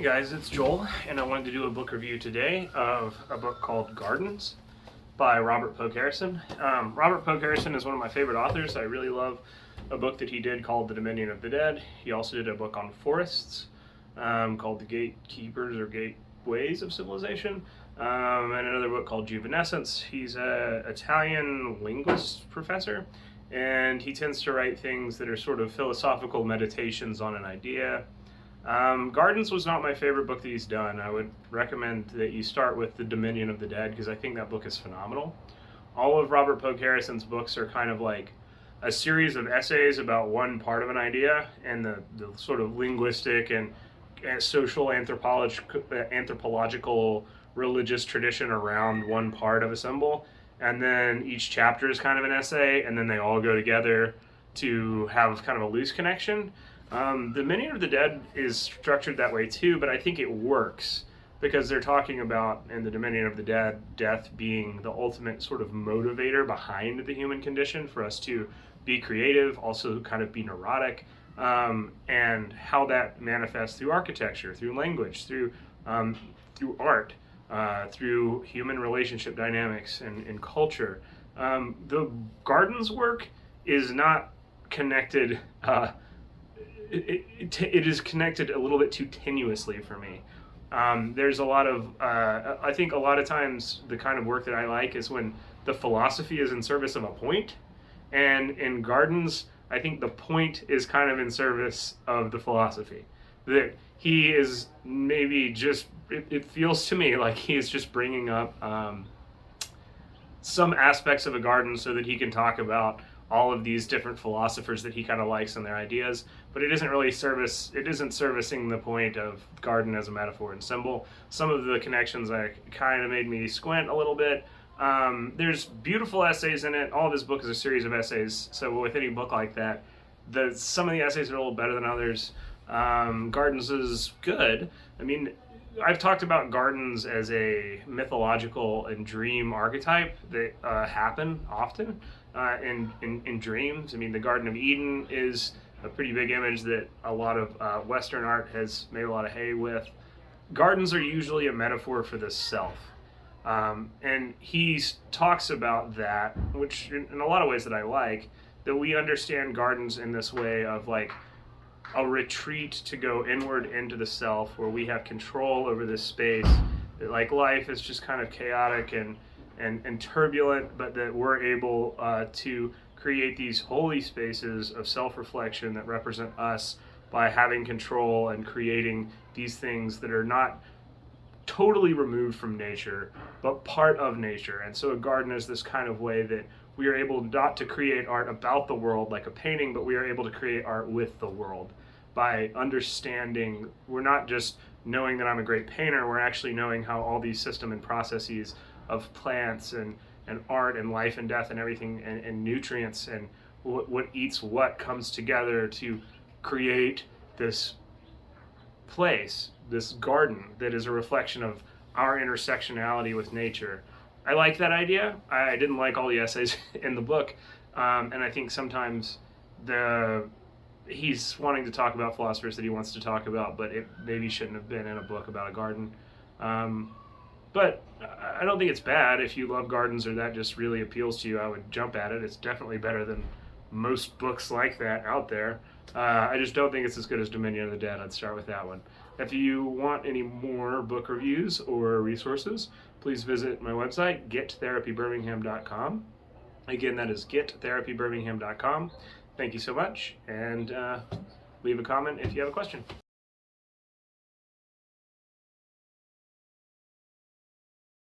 guys, it's Joel, and I wanted to do a book review today of a book called Gardens by Pogue Harrison. Pogue Harrison is one of my favorite authors. I really love a book that he did called The Dominion of the Dead. He also did a book on forests called The Gatekeepers or Gateways of Civilization, and another book called Juvenescence. He's an Italian linguist professor, and he tends to write things that are sort of philosophical meditations on an idea. Gardens was not my favorite book that he's done. I would recommend that you start with The Dominion of the Dead because I think that book is phenomenal. All of Pogue Harrison's books are kind of like a series of essays about one part of an idea and the sort of linguistic and social anthropological religious tradition around one part of a symbol. And then each chapter is kind of an essay, and then they all go together to have kind of a loose connection. The Dominion of the Dead is structured that way too, but I think it works because they're talking about, in the Dominion of the Dead, death being the ultimate sort of motivator behind the human condition for us to be creative, also kind of be neurotic, and how that manifests through architecture, through language, through art, through human relationship dynamics and culture. The Gardens work is not connected. It is connected a little bit too tenuously for me. There's a lot of, I think a lot of times the kind of work that I like is when the philosophy is in service of a point, and in Gardens, I think the point is kind of in service of the philosophy. That he is maybe just, it feels to me like he is just bringing up some aspects of a garden so that he can talk about all of these different philosophers that he kind of likes and their ideas, but it isn't servicing the point of garden as a metaphor and symbol. Some of the connections kind of made me squint a little bit. There's beautiful essays in it. All of his book is a series of essays, so with any book like that, some of the essays are a little better than others. Gardens is good. I mean, I've talked about gardens as a mythological and dream archetype that happen often in dreams. I mean, the Garden of Eden is a pretty big image that a lot of Western art has made a lot of hay with. Gardens are usually a metaphor for the self. And he talks about that, which in a lot of ways that I like, that we understand gardens in this way of like a retreat to go inward into the self where we have control over this space, that like life is just kind of chaotic and turbulent, but that we're able to create these holy spaces of self-reflection that represent us by having control and creating these things that are not totally removed from nature, but part of nature. And so a garden is this kind of way that we are able not to create art about the world like a painting, but we are able to create art with the world by understanding. We're not just knowing that I'm a great painter, we're actually knowing how all these system and processes of plants and art and life and death and everything and nutrients and what eats what comes together to create this place, this garden that is a reflection of our intersectionality with nature. I like that idea. I didn't like all the essays in the book, and I think sometimes he's wanting to talk about philosophers that he wants to talk about, but it maybe shouldn't have been in a book about a garden. But I don't think it's bad. If you love gardens or that just really appeals to you, I would jump at it. It's definitely better than most books like that out there. I just don't think it's as good as Dominion of the Dead. I'd start with that one. If you want any more book reviews or resources, please visit my website, gettherapybirmingham.com. Again, that is gettherapybirmingham.com. Thank you so much, and leave a comment if you have a question.